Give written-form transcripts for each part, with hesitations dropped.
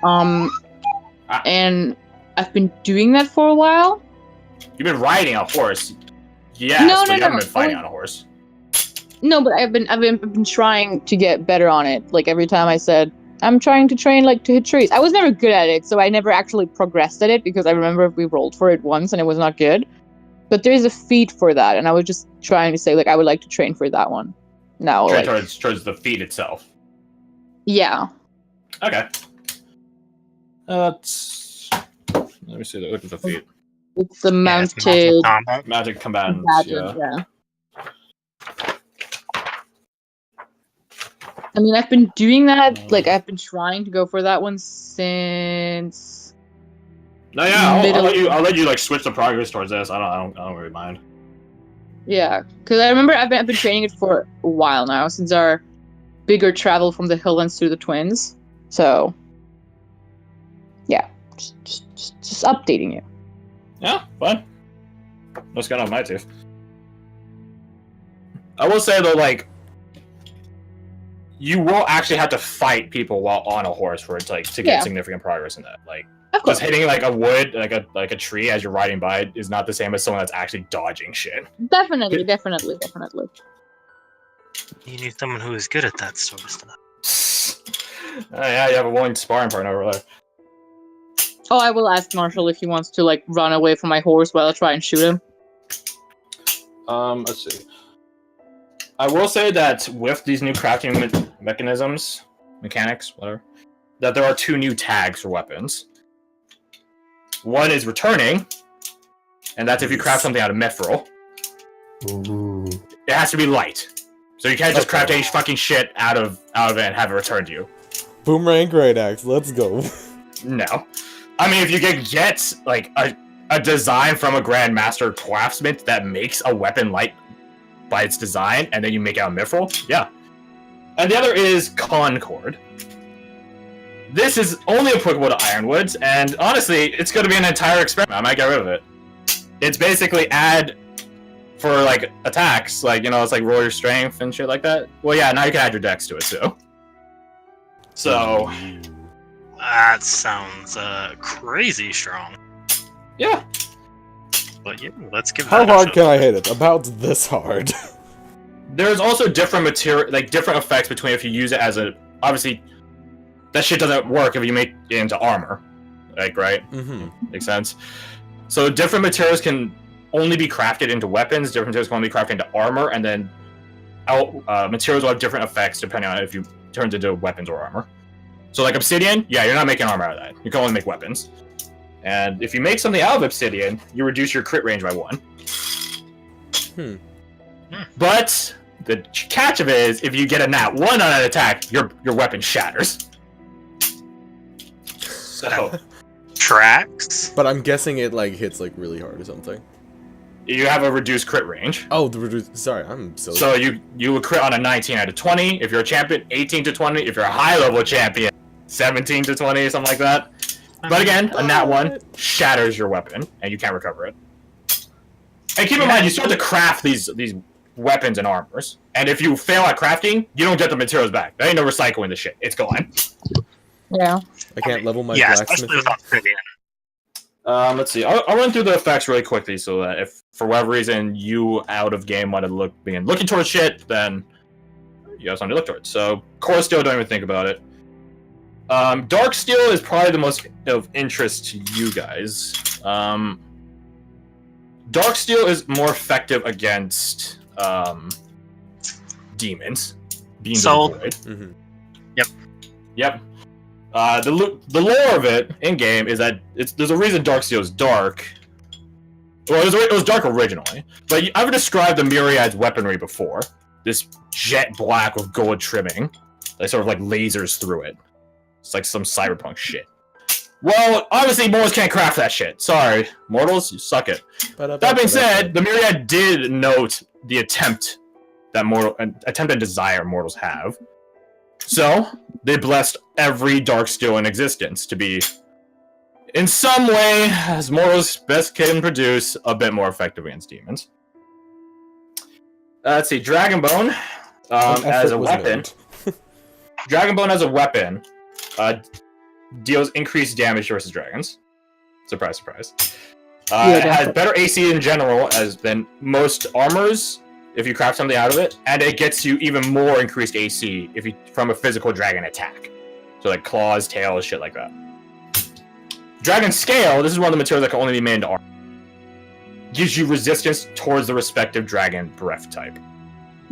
Um, Ah. and I've been doing that for a while. You've been riding a horse. Yes, No, but no, you haven't no. been fighting on a horse. No, but I've been trying to get better on it. Like every time I said I'm trying to train like to hit trees. I was never good at it, so I never actually progressed at it because I remember we rolled for it once and it was not good. But there's a feat for that, and I was just trying to say like I would like to train for that one. Now, Train like towards the feat itself. yeah. Okay. Let me see. Look at the feat. It's the Yeah, it's mounted combat. Magic combatant. combatant, Yeah. yeah. I mean, I've been doing that. Like, I've been trying to go for that one since. No, yeah, I'll middle- let you like switch the progress towards this. I don't really mind. Yeah, because I remember I've been training it for a while now since our bigger travel from the Highlands to the Twins. So, yeah, just updating you. Yeah, fine. What's going on my tooth? I will say though, like, you will actually have to fight people while on a horse for it to, like, to get Yeah. significant progress in that. Like, Of course, just hitting like a wood, like a tree as you're riding by it is not the same as someone that's actually dodging shit. definitely. You need someone who is good at that sort of stuff. Yeah, you have a willing sparring partner over there. Oh, I will ask Marshall if he wants to like run away from my horse while I try and shoot him. Let's see. I will say that with these new crafting mechanics, whatever, that there are 2 new tags for weapons. One is returning, and that's if you craft something out of mithril. Ooh. It has to be light, so you can't just craft any fucking shit out of it and have it returned to you. Boomerang great axe, let's go. No, I mean if you get like a design from a grandmaster craftsman that makes a weapon light by its design, and then you make it out of mithril, yeah. And the other is Concord. This is only applicable to Ironwoods, and honestly, it's going to be an entire experiment. I might get rid of it. It's basically add for like attacks, like, you know, it's like roll your strength and shit like that. Well, yeah, now you can add your dex to it too. So, That sounds crazy strong. yeah. But yeah, let's give How that a hard shot. can I hit it? About this hard. There's also different material, like different effects between if you use it as a. Obviously, that shit doesn't work if you make it into armor, like, right? Mm-hmm. Makes sense. So different materials can only be crafted into weapons. Different materials can only be crafted into armor, and then materials will have different effects depending on if you turn into weapons or armor. So like obsidian, yeah, you're not making armor out of that. You can only make weapons. And if you make something out of obsidian, you reduce your crit range by 1. But the catch of it is, if you get a nat 1 on an attack, your weapon shatters. So Tracks? But I'm guessing it like hits like really hard or something. you have a reduced crit range. Oh, sorry, I'm silly. So you would crit on a 19 out of 20. If you're a champion, 18 to 20. If you're a high level champion, 17 to 20, something like that. But again, a nat 1 shatters your weapon, and you can't recover it. And keep in mind, you still have to craft these weapons and armors. And if you fail at crafting, you don't get the materials back. There ain't no recycling the shit. It's gone. Yeah. I can't level my Yeah, especially blacksmithing. without obsidian. Let's see. I'll run through the effects really quickly so that if, for whatever reason, you out of game want to begin looking towards shit, then you have something to look towards. So, Core Steel, don't even think about it. Dark Steel is probably the most of interest to you guys. Dark Steel is more effective against demons. Beings of the Void. Mm-hmm. Yep. The lore of it in game is that there's a reason Dark Steel is dark. Well, it was dark originally, but I've described the Myriad's weaponry before. This jet black with gold trimming, that sort of like lasers through it. It's like some cyberpunk shit. Well, obviously mortals can't craft that shit. Sorry, mortals, you suck it. That being said, the Myriad did note the attempt and desire mortals have. So, they blessed every dark steel in existence to be, in some way, as mortals best can produce, a bit more effective against demons. Let's see, Dragonbone, as a weapon. Dragonbone as a weapon deals increased damage versus dragons. Surprise, surprise. Yeah, it has definitely. better AC in general than most armors if you craft something out of it, and it gets you even more increased AC from a physical dragon attack. So like claws, tails, shit like that. Dragon Scale, this is one of the materials that can only be made into armor. Gives you resistance towards the respective dragon breath type.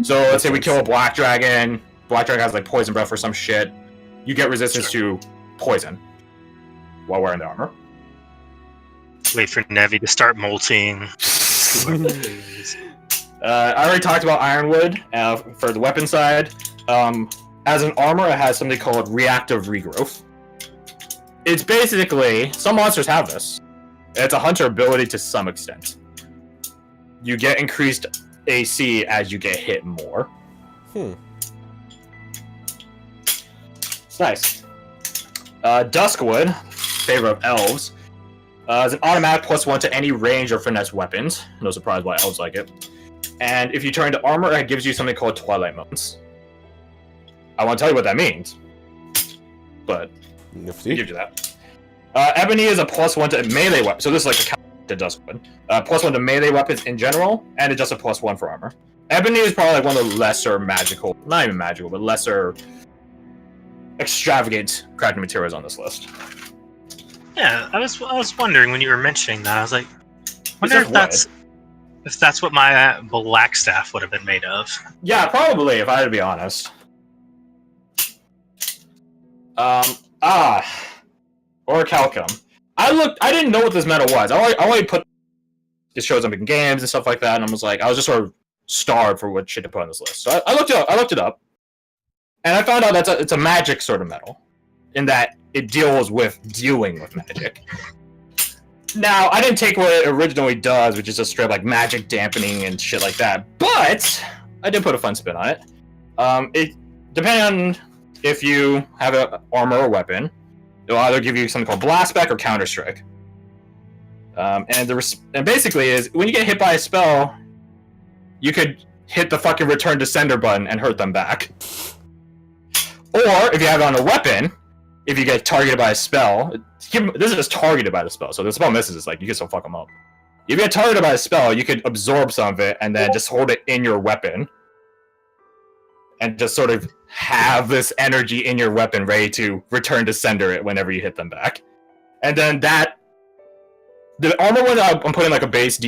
So let's say we kill a black dragon has like poison breath or some shit. You get resistance to poison while wearing the armor. Wait for Nevi to start molting. I already talked about Ironwood for the weapon side. As an armor, it has something called reactive regrowth. It's basically, some monsters have this. It's a hunter ability to some extent. You get increased AC as you get hit more. It's nice. Duskwood, favor of elves, is an automatic +1 to any range or finesse weapons. No surprise why elves like it. And if you turn into armor, it gives you something called Twilight Motes. I won't tell you what that means, but Nifty. it gives you that. Ebony is a +1 to melee weapon. So this is like a counter to Duskwood. +1 to melee weapons in general, and it's just a +1 for armor. Ebony is probably like one of the lesser magical, not even magical, but lesser extravagant crafting materials on this list. Yeah, I was wondering when you were mentioning that. I was like, wonder if that's what my black staff would have been made of. Yeah, probably, if I had to be honest. Orichalcum. I didn't know what this metal was. I only put it shows up in games and stuff like that, and I was just sort of starved for what shit to put on this list. So I looked it up, and I found out it's a magic sort of metal, in that it deals with dealing with magic. Now, I didn't take what it originally does, which is just straight like magic dampening and shit like that, but I did put a fun spin on it. It depending on if you have an armor or weapon, it'll either give you something called Blastback or Counter Strike. And basically is when you get hit by a spell, you could hit the fucking Return to Sender button and hurt them back. Or if you have it on a weapon, if you get targeted by a spell, this is just targeted by the spell. So if the spell misses, it's like you can still fuck them up. If you get targeted by a spell, you could absorb some of it and then just hold it in your weapon, and just sort of have this energy in your weapon ready to return to sender it whenever you hit them back. And then the armor one, I'm putting like a base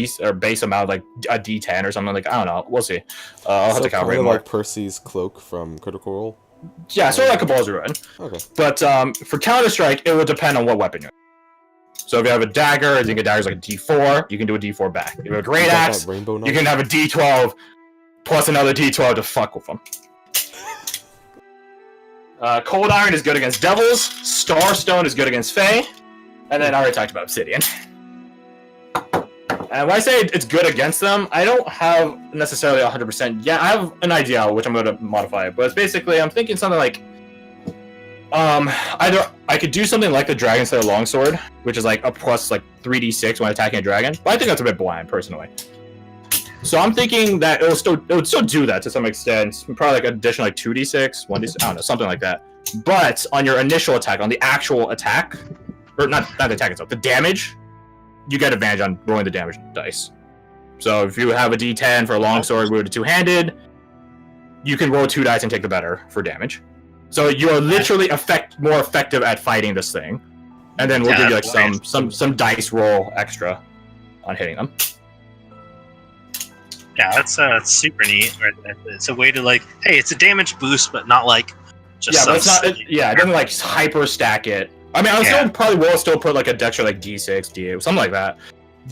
amount, like a D10 or something. Like, I don't know, we'll see. I'll have to calibrate more. Like Percy's cloak from Critical Role. Yeah, sort of like a Ball's Ruin. Okay. But for Counter Strike, it will depend on what weapon you're. So if you have a dagger, I think a dagger is like a D4. You can do a D4 back. If you have a great axe, you can have a D12 plus another D12 to fuck with them. Cold Iron is good against devils. Starstone is good against Fae. And then I already talked about Obsidian. And when I say it's good against them, I don't have necessarily 100%. Yeah, I have an idea which I'm going to modify it. But it's basically, I'm thinking something like... either I could do something like the Dragon Slayer Longsword, which is like a plus like 3d6 when attacking a dragon. But I think that's a bit blind, personally. So I'm thinking that it would still do that to some extent. Probably like an additional like 2d6, 1d6, I don't know, something like that. But on your initial attack, on the actual attack, or not the attack itself, the damage, you get advantage on rolling the damage dice. So if you have a d10 for a longsword with a two-handed, you can roll 2 dice and take the better for damage. So you are literally more effective at fighting this thing. And then we'll give you like some dice roll extra on hitting them. Yeah, that's super neat. It's a way to like, hey, it's a damage boost, but not like just. Yeah, but it's not. It doesn't like hyper stack it. I mean, I will still put like a Dexter like D6, D8, something like that.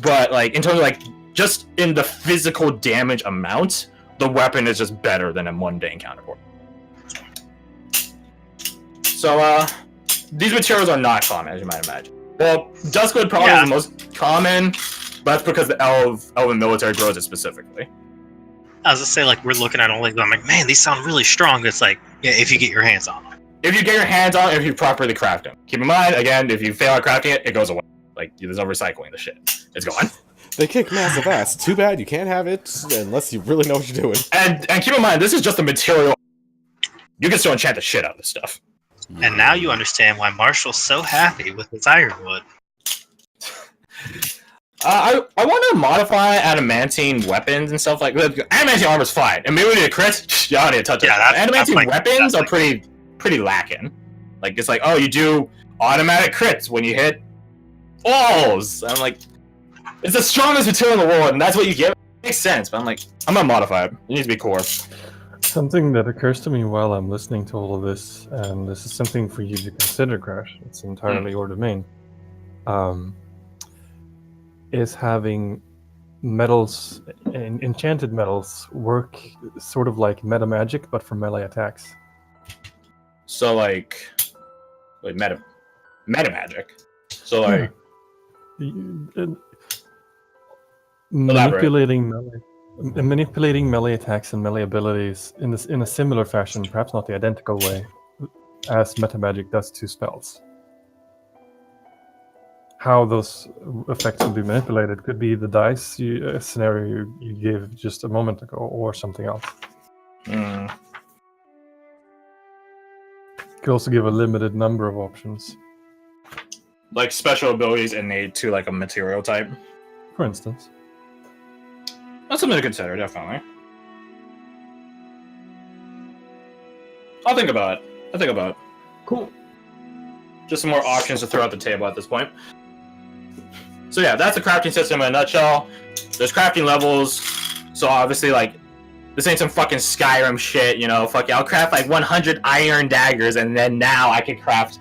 But like in terms of like just in the physical damage amount, the weapon is just better than a mundane counterpart. So these materials are not common, as you might imagine. Well, Duskwood probably is the most common, but that's because the elven military grows it specifically. I was gonna say, like, we're looking at all like, I'm like, man, these sound really strong. It's like, yeah, if you get your hands on them. If you get your hands on it, if you properly craft them. Keep in mind, again, if you fail at crafting it, it goes away. Like, there's no recycling the shit. It's gone. They kick massive ass. Too bad you can't have it unless you really know what you're doing. And keep in mind, this is just a material. You can still enchant the shit out of this stuff. And now you understand why Marshall's so happy with his ironwood. I want to modify adamantine weapons and stuff like that. Adamantine armor's fine. And maybe we need a crit. Y'all need to touch it. Adamantine weapons are pretty lacking. Like, it's like, oh, you do automatic crits when you hit walls. I'm like, it's the strongest material in the world, and that's what you get. It makes sense, but I'm like, I'm gonna modify it. It needs to be core. Something that occurs to me while I'm listening to all of this, and this is something for you to consider, Crash. It's entirely your domain. Is having metals, enchanted metals, work sort of like meta magic, but for melee attacks. So like meta magic. So like manipulating melee attacks and melee abilities in a similar fashion, perhaps not the identical way, as meta magic does to spells. How those effects will be manipulated could be the dice scenario you gave just a moment ago, or something else. Could also give a limited number of options. Like special abilities innate to like a material type. For instance. That's something to consider, definitely. I'll think about it. Cool. Just some more options to throw at the table at this point. So yeah, that's the crafting system in a nutshell. There's crafting levels. So obviously, like, this ain't some fucking Skyrim shit, you know, fuck yeah, I'll craft like 100 iron daggers and then now I can craft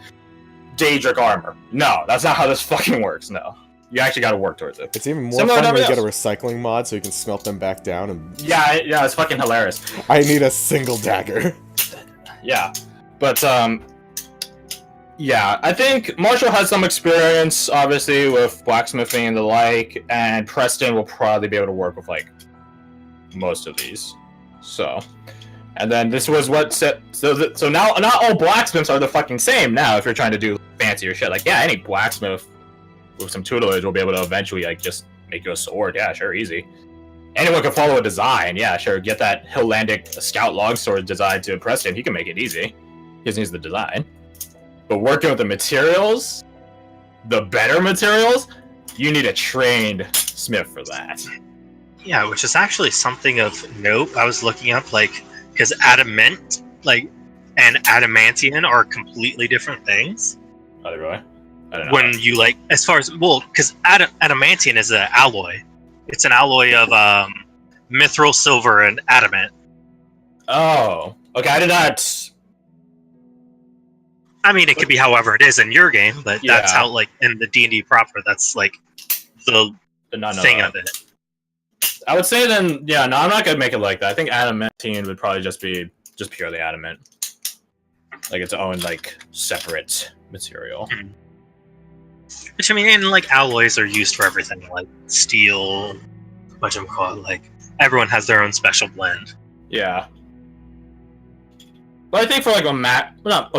Daedric armor. No, that's not how this fucking works, no. You actually gotta work towards it. It's even more fun when you get a recycling mod so you can smelt them back down and... Yeah, it's fucking hilarious. I need a single dagger. Yeah, but, yeah, I think Marshall has some experience, obviously, with blacksmithing and the like, and Preston will probably be able to work with, like, most of these. So, and then this was what set. So now, not all blacksmiths are the fucking same now. If you're trying to do fancier shit, like yeah, any blacksmith with some tutelage will be able to eventually like just make you a sword. Yeah, sure, easy. Anyone can follow a design. Yeah, sure. Get that Hillandic scout longsword design to Preston. He can make it easy. He just needs the design. But working with the materials, the better materials, you need a trained smith for that. Yeah, which is actually something of note. I was looking up, like, because adamant, like, and adamantium are completely different things. Are they really? I don't know. When you, like, as far as, well, because adamantium is an alloy. It's an alloy of mithril, silver, and adamant. Oh, okay, I did not... I mean, it could be however it is in your game, but that's how, like, in the D&D proper, that's, like, the thing of it. I would say then, yeah, no, I'm not gonna make it like that. I think adamantine would probably just be purely adamant, like its own like separate material. Mm-hmm. Which I mean, and like alloys are used for everything, like steel, whatchamacallit, like everyone has their own special blend. Yeah. But I think for like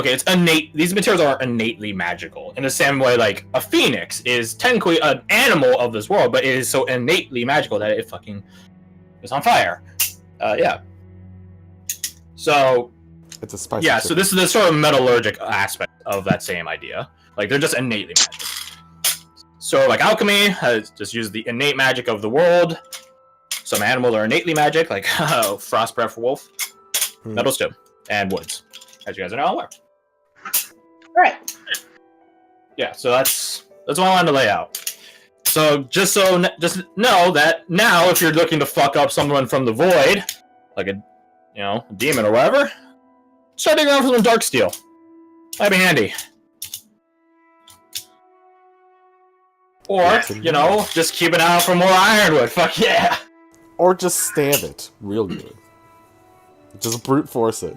it's innate. These materials are innately magical in the same way like a phoenix is technically an animal of this world, but it is so innately magical that it fucking is on fire. Yeah. So. It's a spicy. Yeah. So this is the sort of metallurgic aspect of that same idea. Like they're just innately magical. So like alchemy has just used the innate magic of the world. Some animals are innately magic, like frost breath wolf. Metals too. And woods, as you guys are now aware. Alright. Yeah, so that's what I wanted to lay out. So just know that now, if you're looking to fuck up someone from the void, like a demon or whatever, start digging around for some dark steel. That'd be handy. Or just keep an eye out for more ironwood. Fuck yeah. Or just stab it real good. Just brute force it.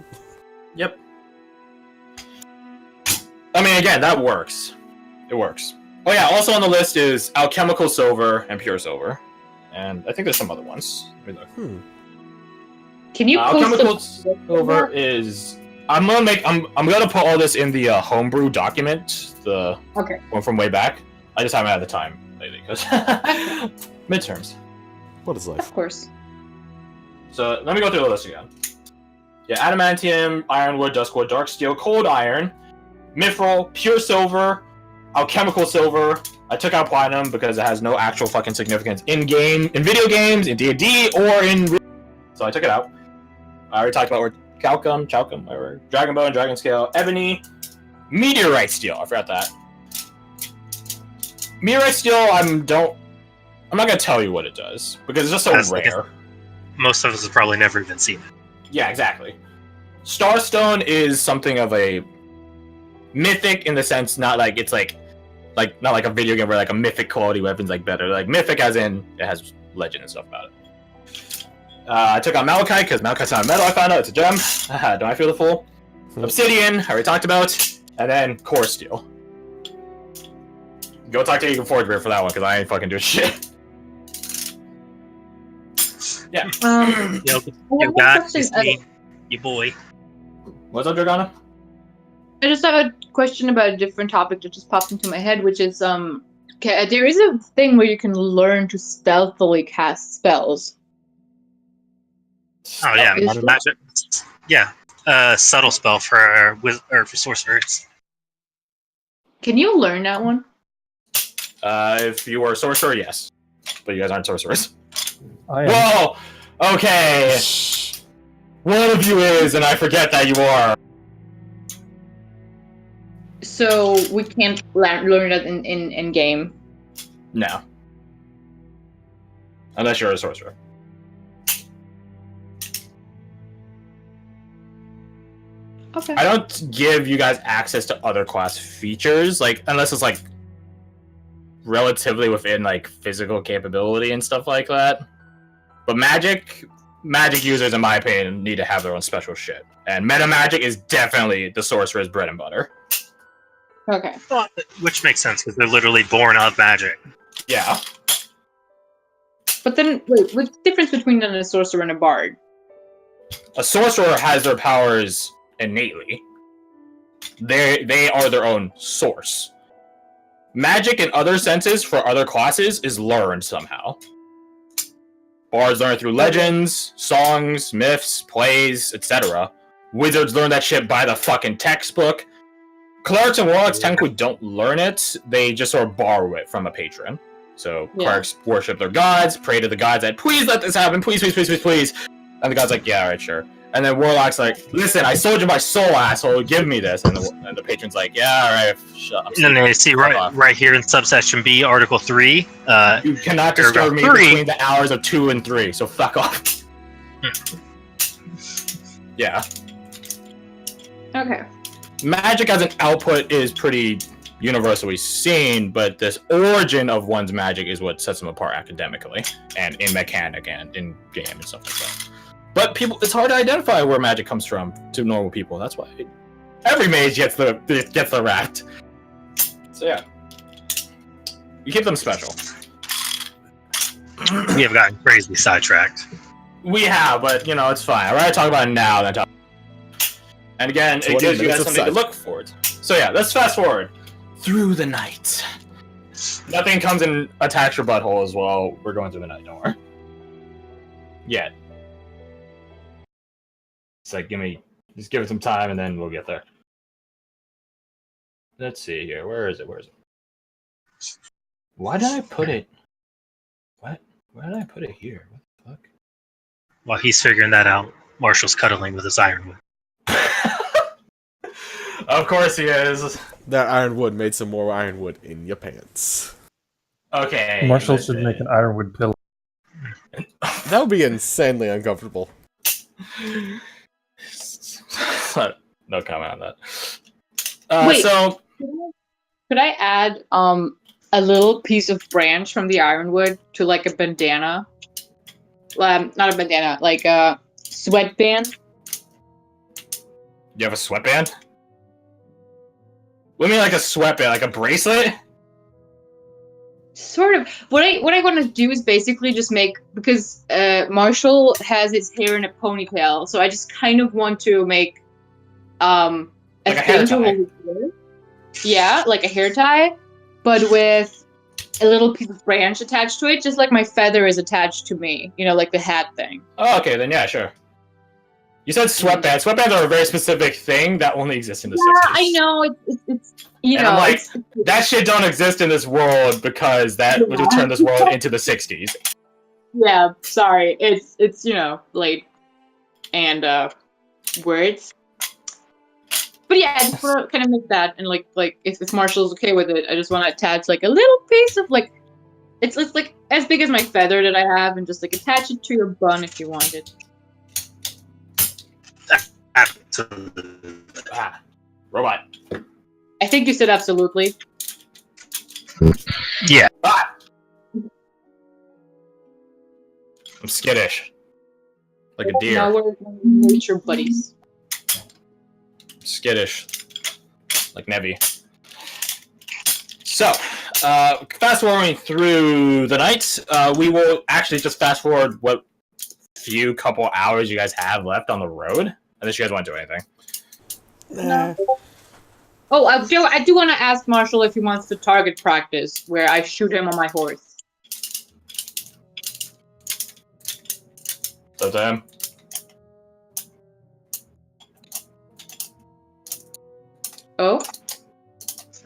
Yep. I mean, again, that works. It works. Oh yeah, also on the list is alchemical silver and pure silver. And I think there's some other ones. Let me look. Can you alchemical silver is... I'm gonna put all this in the homebrew document, the one from way back. I just haven't had the time lately, because... midterms. What is life? Of course. So, let me go through the list again. Yeah, adamantium, ironwood, duskwood, dark steel, cold iron, Mithril, pure silver, alchemical silver. I took out platinum because it has no actual fucking significance in video games, in D&D, or in. So I took it out. I already talked about chalcum, whatever. Dragon bone, dragon scale, ebony, meteorite steel. I forgot that. Meteorite steel, I'm not gonna tell you what it does because it's just so rare. Most of us have probably never even seen it. Yeah, exactly. Starstone is something of a mythic in the sense, not like it's like not like a video game where like a mythic quality weapon's like better. Like mythic as in it has legend and stuff about it. I took out malachite because malachite's not a metal. I found out it's a gem. Don't I feel the fool? Obsidian, I already talked about, and then core steel. Go talk to Eagle Forge Bear for that one because I ain't fucking doing shit. Yeah. You got your boy. What's up, Dragana? I just have a question about a different topic that just popped into my head, which is there is a thing where you can learn to stealthily cast spells. Oh yeah, modern magic. Yeah, subtle spell for sorcerers. Can you learn that one? If you were a sorcerer, yes, but you guys aren't sorcerers. I am. Whoa! Okay. One of you is, and I forget that you are. So we can't learn that in game. No. Unless you're a sorcerer. Okay. I don't give you guys access to other class features, like unless it's like relatively within like physical capability and stuff like that. But magic users, in my opinion, need to have their own special shit. And meta magic is definitely the sorcerer's bread and butter. Okay. Well, which makes sense because they're literally born of magic. Yeah. But then, wait, what's the difference between a sorcerer and a bard? A sorcerer has their powers innately. They are their own source. Magic in other senses for other classes is learned somehow. Bards learn through legends, songs, myths, plays, etc. Wizards learn that shit by the fucking textbook. Clerics and warlocks technically don't learn it, they just sort of borrow it from a patron. So clerics worship their gods, pray to the gods that please let this happen, please, please, please, please, please. And the god's like, yeah, alright, sure. And then warlock's like, listen, I sold you my soul, asshole, give me this. And the patron's like, yeah, alright, shut up. And then they see right here in subsection B, Article 3. You cannot disturb me between the hours of 2 and 3, so fuck off. Yeah. Okay. Magic as an output is pretty universally seen, but this origin of one's magic is what sets them apart academically and in mechanic and in game and stuff like that. But it's hard to identify where magic comes from to normal people. That's why every mage gets the rat. So yeah, you keep them special. We have gotten crazy sidetracked. We have, but it's fine. I'd rather talk about it now than talk. And again, it gives you guys something to look forward to. So yeah, let's fast forward through the night. Nothing comes and attacks your butthole as well. We're going through the night, don't worry. Yet. It's like, just give it some time and then we'll get there. Let's see here. Where is it? Why did I put it? What? Why did I put it here? What the fuck? While he's figuring that out, Marshall's cuddling with his ironwood. Of course he is. That ironwood made some more ironwood in your pants. Okay. Marshall should make an ironwood pillow. That would be insanely uncomfortable. No comment on that. Wait. So, could I add a little piece of branch from the ironwood to like a bandana? Not a bandana, like a sweatband. You have a sweatband? What do you mean like a sweatband? Like a bracelet? Sort of. What I want to do is basically just make, because Marshall has his hair in a ponytail, so I just kind of want to make like a hair tie. Yeah, like a hair tie, but with a little piece of branch attached to it, just like my feather is attached to me. Like the hat thing. Oh, okay, then yeah, sure. You said sweatbands. Sweatbands are a very specific thing that only exists in the 60s. I know. It's you And know. I'm like, it's, that shit don't exist in this world because that would just turn this world into the 60s. yeah. Sorry. It's late and words. But yeah, I just want to kind of make that, and like if Marshall's okay with it, I just want to attach like a little piece of like, it's like as big as my feather that I have, and just like attach it to your bun if you want it. Absolutely. Ah, robot. I think you said absolutely. Yeah. Ah! I'm skittish. Like a deer. Now we're nature buddies. Skittish. Like Nevi. So, fast forwarding through the night, we will actually just fast forward what few couple hours you guys have left on the road. Unless you guys want to do anything. No. Oh, I do want to ask Marshall if he wants to target practice, where I shoot him on my horse. So to him. Oh?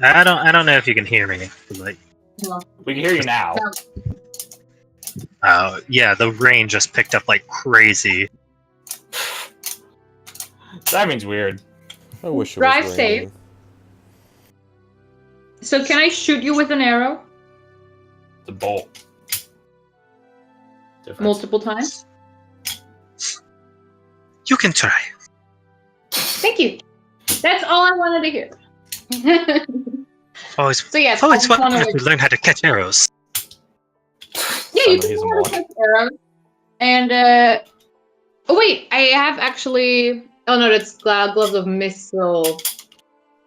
I don't know if you can hear me. Like, No. We can hear you now. yeah, the rain just picked up like crazy. That means weird. I wish it Drive was safe. raining. So can I shoot you with an arrow The bolt. Difference. multiple times? You can try. Thank you. That's all I wanted to hear. Always, So yes, I always just want wanted to to learn how to catch arrows. yeah, you Suddenly can he's a learn mod. to catch arrows. And oh wait, I have actually. Oh no, that's gloves of missile.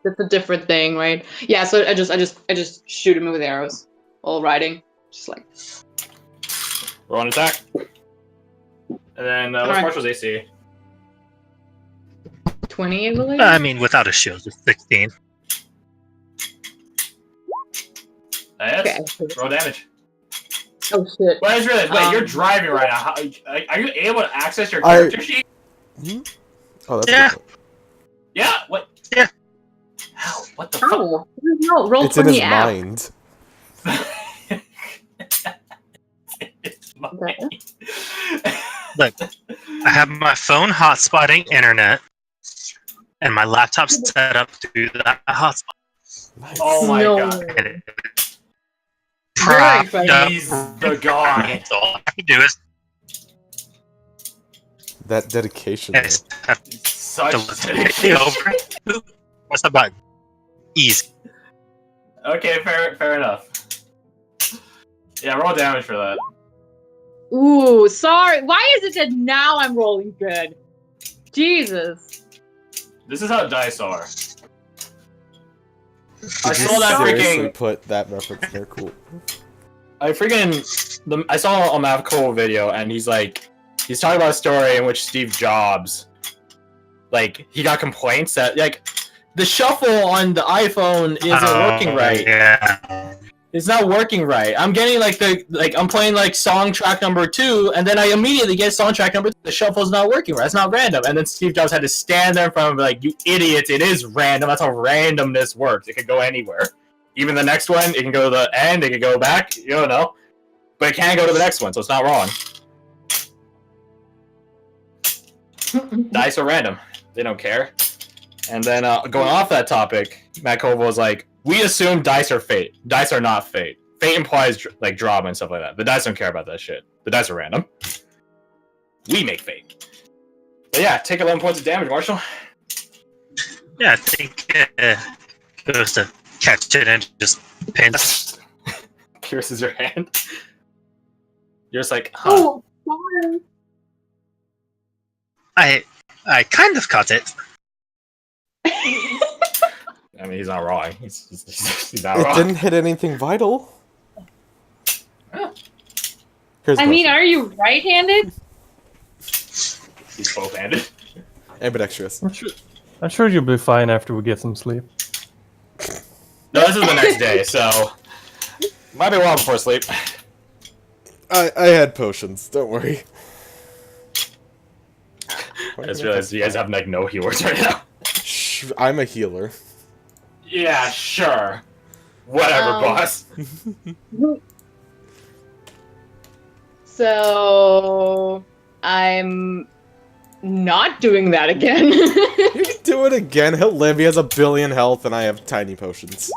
That's a different thing, right? Yeah. So I just shoot him with arrows while riding, just like. Roll an attack. And then, what's Alright. Marshall's AC? 20, I believe. I mean, without a shield, it's 16. Yes. Okay. Roll damage. Oh shit. Well, I just realized, wait, you're Um, driving right now. Are you able to access your I- character sheet? Hmm? Oh, that's Yeah. good. Yeah. What? Yeah. How? What the fuck? Oh no! Roll It's for in his the app. mind. It's mine. Look, I have my phone hotspotting internet, and my laptop's set up to do that hotspot. Nice. Oh my No. god. And it Very propped funny. up. He's the guy. So all I can do is That dedication. is though. have Such to lift dedication. it over. What's the button? Easy. Okay, fair enough. Yeah, roll damage for that. Ooh, sorry. Why is it that now I'm rolling good? Jesus. This is how dice are. I Did you saw that seriously freaking. put that reference there? Cool. I saw a Mav Cole video, and he's talking about a story in which Steve Jobs, he got complaints that the shuffle on the iPhone isn't working right. Yeah. It's not working right. I'm getting I'm playing song track number 2, and then I immediately get song track number 3. The shuffle's not working right. It's not random. And then Steve Jobs had to stand there in front of him you idiots, it is random. That's how randomness works. It could go anywhere. Even the next one, it can go to the end, it can go back, you don't know. But it can't go to the next one, so it's not wrong. Dice are random. They don't care. And then going off that topic, Matt Koval was like, we assume dice are fate. Dice are not fate. Fate implies drama and stuff like that. The dice don't care about that shit. The dice are random. We make fate. But yeah, take 11 points of damage, Marshall. Yeah, I think it goes to catch it and just pins. Pierces your hand. You're just like, huh. Oh, sorry. I kind of caught it. I mean, he's not wrong. He's not It wrong. didn't hit anything vital. Yeah. Here's I the mean, question. are you right-handed? He's both-handed. ambidextrous. I'm sure you'll be fine after we get some sleep. No, this is the next day, so might be a while before sleep. I had potions. Don't worry. I just realized you guys have like no healers right now. Shh, I'm a healer. Yeah, sure. Whatever, boss. So I'm not doing that again. You can do it again. He'll live. He has 1 billion health, and I have tiny potions.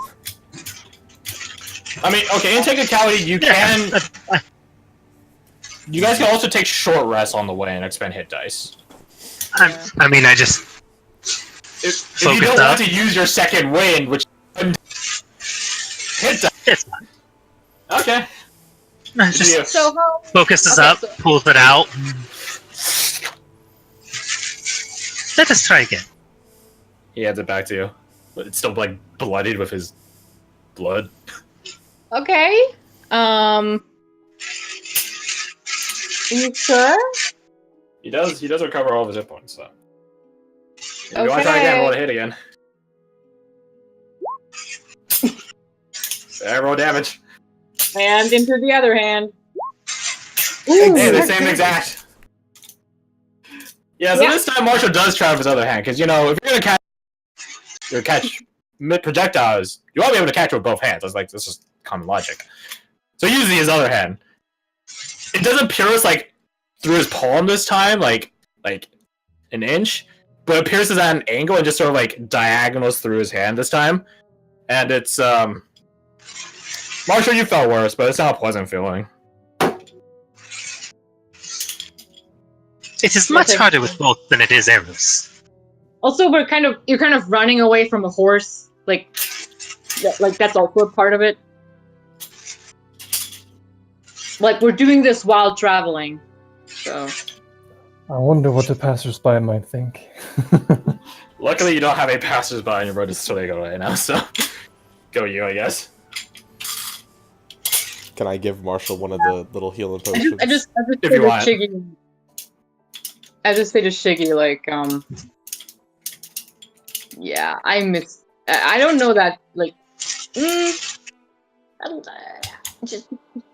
I mean, okay, in technicality, you can... You guys can also take short rests on the way and expend hit dice. I mean, I just If you don't want to use your second wind, which... Hit dice. It's fine. Okay. No, just So how? focuses Okay, up, so- pulls it out. Let us try again. He hands it back to you. But it's still, like, bloodied with his blood. Okay. You sure? He does recover all of his hit points, so... If you want to try Okay. again, roll a hit again. There, roll damage. And into the other hand. Hey, Ooh, the same exact. Yeah, so this time Marshall does try with his other hand, because, you know, if you're gonna catch mid-projectiles, you want to be able to catch with both hands. That's like, this is common logic. So using his other hand, it doesn't pierce, like, through his palm this time, like an inch, but it pierces at an angle and just sort of, like, diagonals through his hand this time. And it's, Marshall, you felt worse, but it's not a pleasant feeling. It is much harder with both than it is arrows. Also, you're kind of running away from a horse, like that's also a part of it. Like we're doing this while traveling, so. I wonder what the passersby might think. Luckily, you don't have a passersby on your road to Straego right now, so go you, I guess. Can I give Marshall one of the little healing potions? I just If say you to want. Shiggy. I just say to Shiggy, like, yeah, I don't know that, like,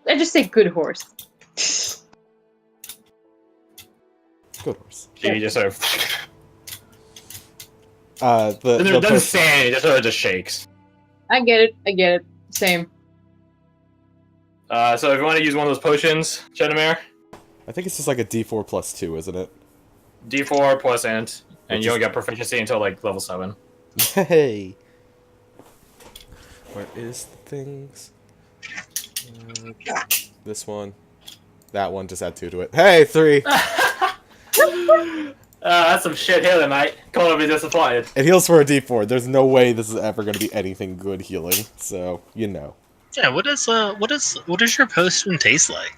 I just say good horse. Good horse. He just sort of The doesn't potion- say anything, just sort of just shakes. I get it. Same. So if you want to use one of those potions, Chedamere, I think it's just like a D4 plus 2, isn't it? D4 plus int, and Which you don't is- get proficiency until like level 7. Hey! Where is the things? This one. That one, just add 2 to it. Hey, 3! That's some shit healing, mate. Come on, be disappointed. It heals for a D4. There's no way this is ever going to be anything good healing, so, you know. Yeah, what does your potion taste like?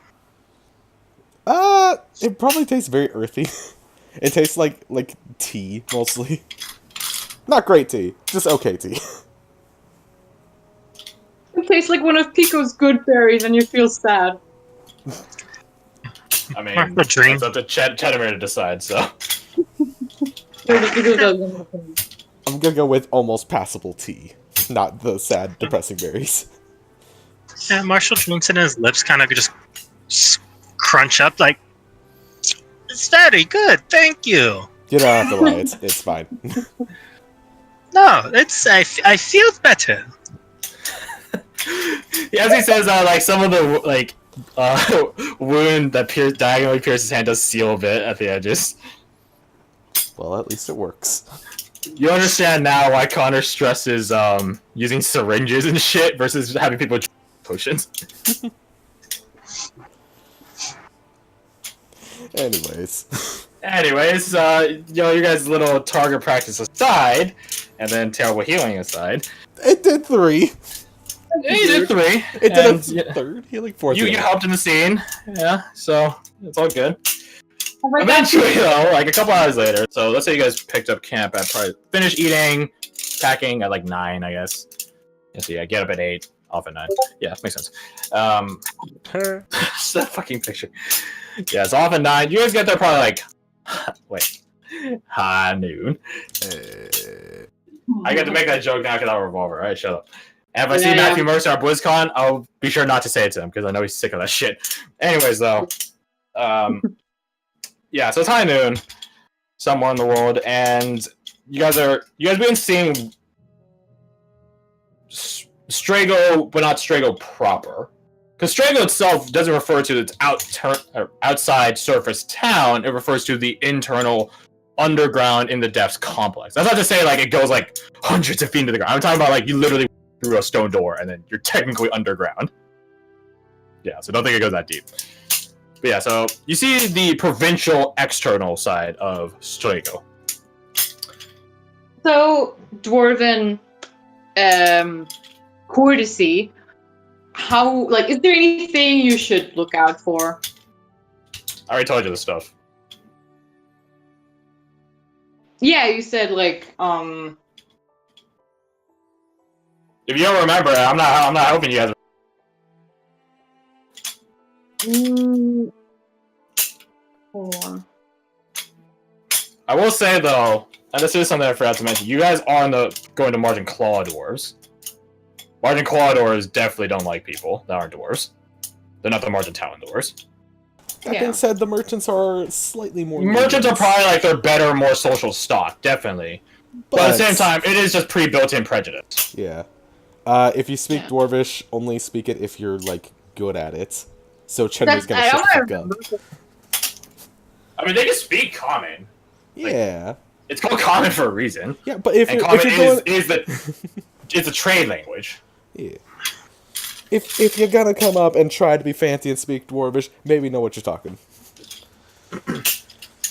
It probably tastes very earthy. It tastes like tea, mostly. Not great tea, just okay tea. It tastes like one of Pico's good berries, and you feel sad. I mean, A dream. it's up to Chedamere to decide, so. Pico doesn't. I'm gonna go with almost passable tea, not the sad, depressing berries. Yeah, Marshall drinks and his lips kind of just crunch up like, it's very good, thank you. You don't have to lie, it's fine. No, I feel better. Yeah, as he says, like some of the wound that diagonally pierces his hand does seal a bit at the edges. Well, at least it works. You understand now why Connor stresses using syringes and shit versus having people drink potions. Anyways. You guys' little target practice aside, and then terrible healing aside. It did 3. Yeah, you did 3. It did and a third healing, 4th. You helped in the scene, yeah, so it's all good. Oh my God. Eventually, though, like a couple hours later, so let's say you guys picked up camp at probably finished eating, packing at like 9, I guess. Yeah, so yeah, get up at 8, off at 9. Yeah, makes sense. Just that fucking picture. Yeah, it's off at 9. You guys get there probably like, wait, high noon. I get to make that joke now because I'm a revolver. Alright, shut up. And if I see Yeah. Matthew Mercer at BlizzCon, I'll be sure not to say it to him because I know he's sick of that shit. Anyways, though, yeah, so it's high noon. somewhere in the world, and you guys been seeing Straego, but not Straego proper. Because Straego itself doesn't refer to its outside surface town, it refers to the internal underground in the depths complex. That's not to say like it goes like hundreds of feet into the ground. I'm talking about like you literally through a stone door and then you're technically underground. Yeah, so don't think it goes that deep. But yeah, so you see the provincial external side of Straego. So, dwarven courtesy, how, like, is there anything you should look out for? I already told you this stuff. Yeah, you said, like, If you don't remember it, I'm not helping you guys. Hold on. I will say though, and this is something I forgot to mention, you guys are going to Margin Claw dwarves. Margin Claw dwarves definitely don't like people that aren't dwarves. They're not the Margin Talon dwarves. That being said, the merchants are slightly more... Merchants are probably like their better, more social stock, definitely. But at the same time, it is just pre-built-in prejudice. Yeah. If you speak Dwarvish, only speak it if you're, like, good at it. So Chenry's gonna shut the fuck up. I mean, they can speak Common. Yeah. It's called Common for a reason. Yeah, but if and you're, Common if you're going... it's a trade language. Yeah. If you're gonna come up and try to be fancy and speak Dwarvish, maybe know what you're talking.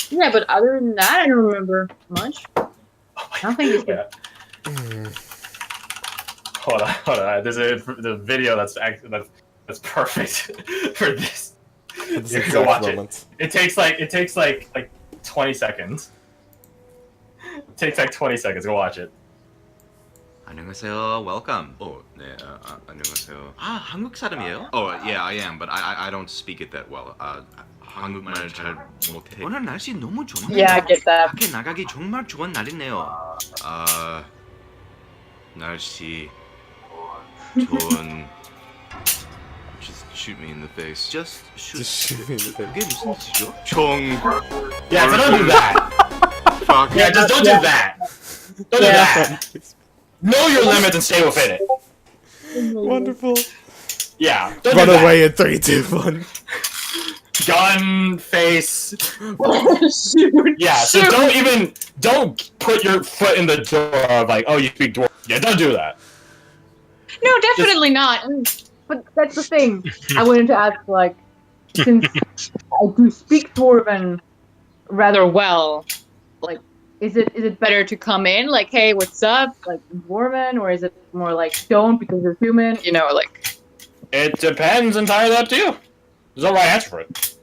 Yeah, but other than that, I don't remember much. I don't think it's good. Hold on. There's a video that's perfect for this. Go watch it. It takes like 20 seconds. It takes like 20 seconds. Go watch it. 안녕하세요. Welcome. 네, 안녕하세요. 한국 사람이에요? Yeah, I am, but I don't speak it that well. 한국말 잘 못해. 오늘 날씨 너무 좋네요. Yeah, I get that. 밖에 나가기 정말 좋은 날이네요. 날씨 좋은. Just shoot me in the face. Just shoot me in the face. 그게 무슨 뜻이죠? Yeah, so don't do that. Fuck. Yeah, just don't do that. Don't do that. Know your limits and stay within it. Wonderful. Yeah. Don't Run do that. away in 3, 2, 1. Gun face. Yeah, so don't put your foot in the door of like, oh, you speak dwarf. Yeah, don't do that. No, definitely not. But that's the thing. I wanted to ask, like, since I do speak Dwarven rather well, like, is it better to come in like, hey, what's up, like Dwarven, or is it more like don't because you're human? You know, like. It depends entirely up to you. There's no right answer for it.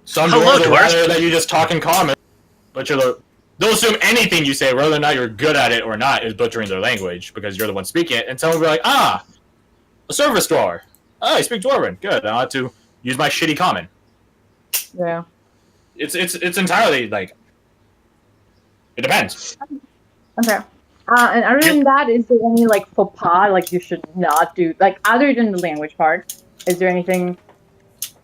Some dwarves would rather that you just talk in common, but they'll assume anything you say, whether or not you're good at it or not, is butchering their language because you're the one speaking it, and someone will be like, a service dweller. Oh, you speak Dwarven. Good. I have to use my shitty common. Yeah. It's entirely like it depends. Okay. And other than that, is there any like faux pas like you should not do? Like other than the language part, is there anything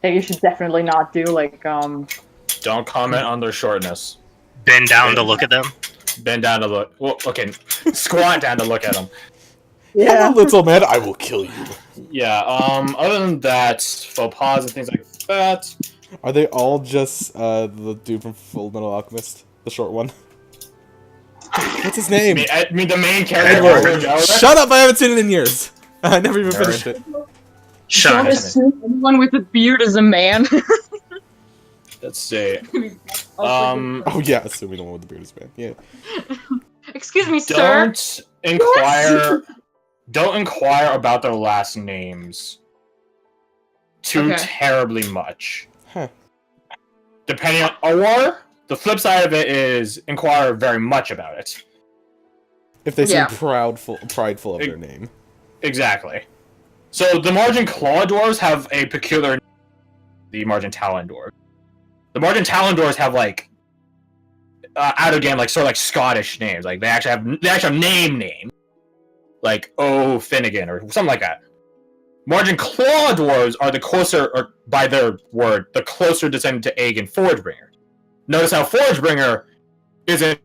that you should definitely not do? Like Don't comment on their shortness. Bend down to look at them. Bend down to look. Well, okay. Squat down to look at them. Yeah. Hello, little man, I will kill you. Yeah. Other than that, faux pas and things like that. Are they all just the dude from Full Metal Alchemist, the short one? What's his name? I mean the main character. Edward. Shut up! I haven't seen it in years. I never even finished it. Shut Don't assume anyone with a beard is a man. Let's see. Oh yeah, assuming the one with the beard is man. Yeah. Excuse me, sir. Don't inquire about their last names too terribly much. Huh. Depending on, or the flip side of it is inquire very much about it. If they seem prideful of their name. Exactly. So the Margin Claw dwarves have a peculiar. The Margin Talon dwarves. The Margin Talon dwarves have like out again like sort of like Scottish names. Like they actually have names. Like Finnegan or something like that. Margin Claw dwarves are the closer, or by their word, the closer descendant to Aegon Forgebringer. Notice how Forgebringer isn't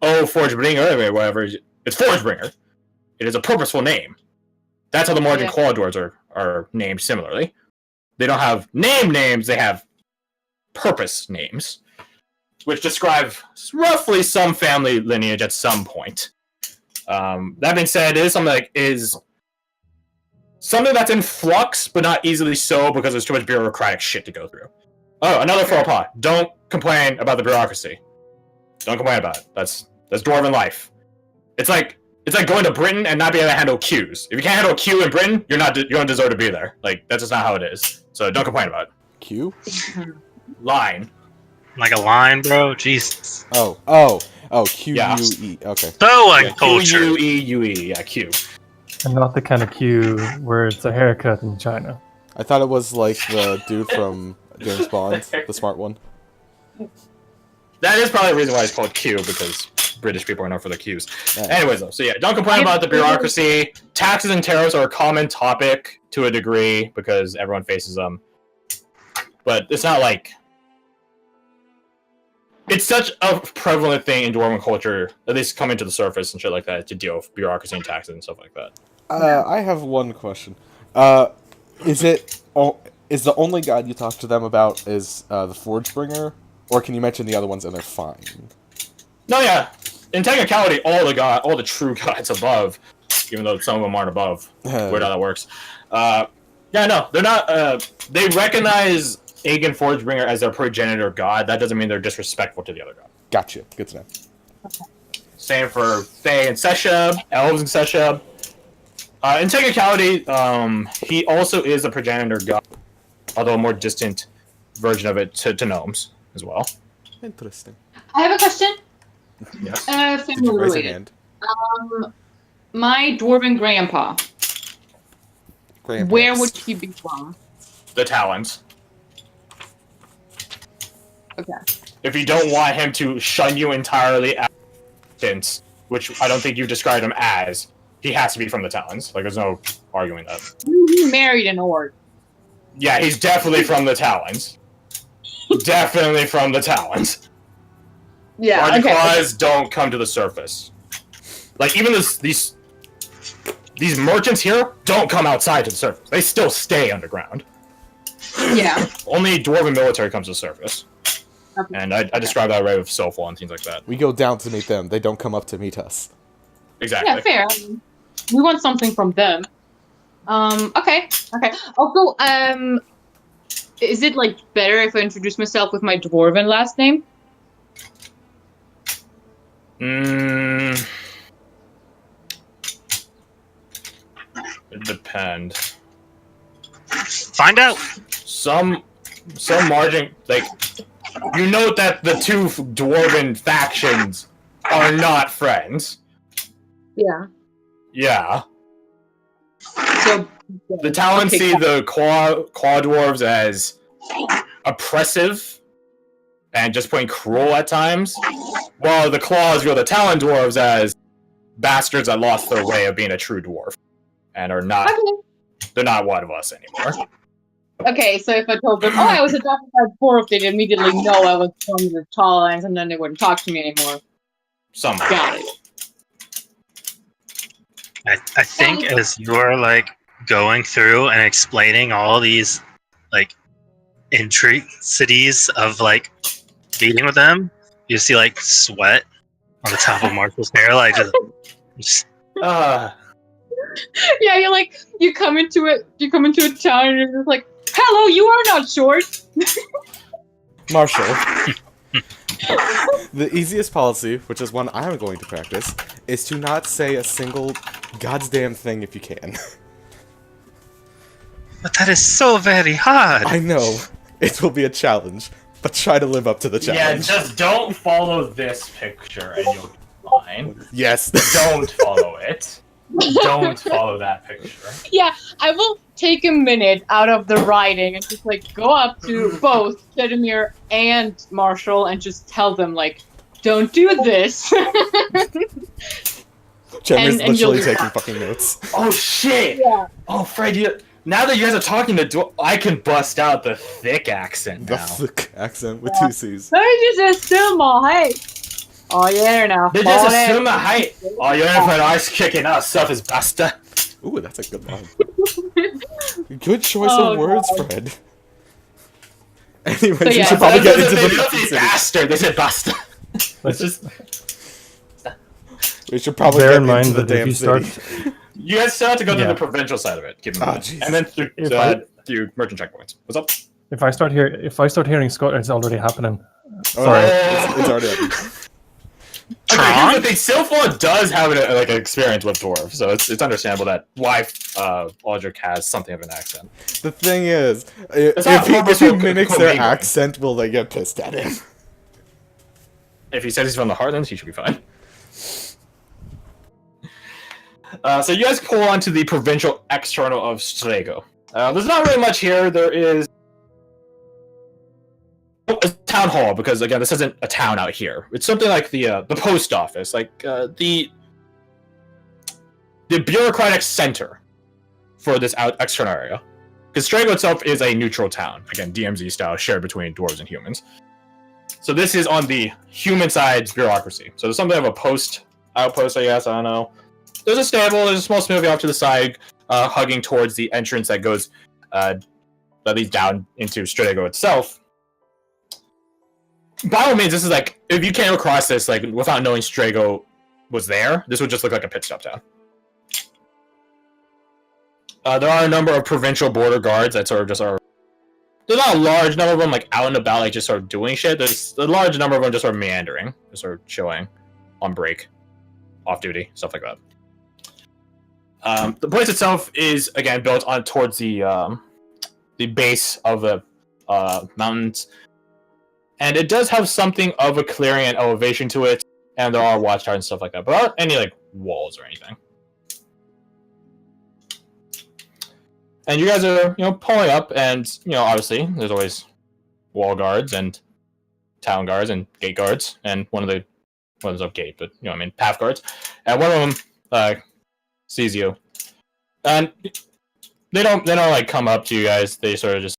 Forgebringer or whatever. It's Forgebringer. It is a purposeful name. That's how the Margin Claw Dwarves are named similarly. They don't have names, they have purpose names, which describe roughly some family lineage at some point. That being said, it is something that's in flux, but not easily so because there's too much bureaucratic shit to go through. Oh, another faux pas. Don't complain about the bureaucracy. Don't complain about it. That's dwarven life. It's like going to Britain and not being able to handle queues. If you can't handle a queue in Britain, you don't deserve to be there. Like, that's just not how it is. So don't complain about it. Q? Line. Like a line, bro? Jesus. Oh, Q-U-E. Okay. So uncultured. Q-U-E-U-E. Yeah, Q. And not the kind of queue where it's a haircut in China. I thought it was like the dude from James Bond, the smart one. That is probably the reason why it's called Q, because British people are known for their Qs. Anyways, though, so yeah, don't complain about the bureaucracy. Taxes and tariffs are a common topic to a degree because everyone faces them. But it's not like... It's such a prevalent thing in dwarven culture, at least coming to the surface and shit like that, to deal with bureaucracy and taxes and stuff like that. I have one question. Is the only god you talk to them about is the Forgebringer? Or can you mention the other ones and they're fine? No, yeah. In technicality, all the true gods above, even though some of them aren't above. Weird how that works. Yeah, no, they're not. They recognize Aegon Forgebringer as their progenitor god. That doesn't mean they're disrespectful to the other god. Gotcha. Good to know. Okay. Same for Fae and Seshab, Elves and Seshab. In technicality, he also is a progenitor god, although a more distant version of it to gnomes as well. Interesting. I have a question. Yes. Did you raise your Related. hand? My dwarven grandpa. Grandpa. Where would he be from? The Talons. Okay. If you don't want him to shun you entirely at distance, which I don't think you described him as, he has to be from the Talons. Like, there's no arguing that. He married an orc. Yeah, he's definitely from the Talons. Definitely from the Talons. Yeah, Large okay. claws don't come to the surface. Like, even these merchants here don't come outside to the surface. They still stay underground. Yeah. Only dwarven military comes to the surface. Okay. And I describe that right with Soulfall and things like that. We go down to meet them. They don't come up to meet us. Exactly. Yeah, fair. We want something from them. Okay. Also, is it, like, better if I introduce myself with my dwarven last name? It depends. Find out. Some margin, like, you note that the two dwarven factions are not friends. Yeah. Yeah. So The Talons see the claw dwarves as oppressive and just plain cruel at times, while the claws view the Talon dwarves as bastards that lost their way of being a true dwarf and are not. Okay. They're not one of us anymore. Okay, so if I told them, oh, I was adopted by a dwarf, they'd immediately know I was from the Talons, and then they wouldn't talk to me anymore. Some. Got it. I think as you're like going through and explaining all these like intricacies of like dealing with them, you see like sweat on the top of Marshall's hair, like just Yeah, you come into a town and you're just like, hello, you are not short. Marshall. The easiest policy, which is one I am going to practice, is to not say a single goddamn thing if you can. but that is so very hard. I know. It will be a challenge, but try to live up to the Yeah, challenge. just don't follow this picture and you'll be fine. Yes. Don't follow it. Don't follow that picture. Yeah, I will take a minute out of the writing and just like go up to both Sedimir and Marshall and just tell them like, don't do this. Jem is and you'll literally be taking fine. fucking notes. Oh shit! Yeah. Oh, Fred, Now that you guys are talking the dwarf, I can bust out the thick accent The now. thick accent with 2 C's. They just assume hey. Oh yeah, now. They just assume a height. Oh, you're in for an ice kicking us, surface buster. Ooh, that's a good line. Good choice Oh, of words, God. Fred. Anyways, So, we yeah, should probably get into They the don't say bastard, they said buster. Let's It's just we should probably bear get in mind into the that if damn you start, city. you guys still have to go Yeah. through the provincial side of it. Keep in mind, jeez. and then through merchant checkpoints. What's up? if I start hearing Scotland, it's already happening. Oh, Sorry. no, it's already happened. Okay, here's Tron? the thing. Silphla does have an experience with dwarf, so it's understandable that why Aldrich has something of an accent. The thing is, not if he purposeful mimics their commingling. accent, will they get pissed at him? If he says he's from the Heartlands, he should be fine. So you guys pull onto the provincial external of Straego. There's not really much here. There is a town hall, because again, this isn't a town out here. It's something like the post office, like the bureaucratic center for this external area. Because Straego itself is a neutral town, again, DMZ style, shared between dwarves and humans. So this is on the human side's bureaucracy. So there's something of a outpost, I guess. I don't know. There's a stable. There's a small smoothie off to the side, hugging towards the entrance that goes that leads down into Straego itself. By all means, this is like, if you came across this like without knowing Straego was there, this would just look like a pit stop town. There are a number of provincial border guards that sort of just are. There's not a large number of them like out and about, like just sort of doing shit. There's a large number of them just sort of meandering, just sort of chilling, on break, off duty, stuff like that. The place itself is again built on towards the base of the mountains, and it does have something of a clearing and elevation to it, and there are watchtowers and stuff like that, but there aren't any like walls or anything. And you guys are, pulling up, and obviously there's always wall guards and town guards and gate guards, and one of them up gate, but path guards, and one of them sees you, and they don't like come up to you guys. They sort of just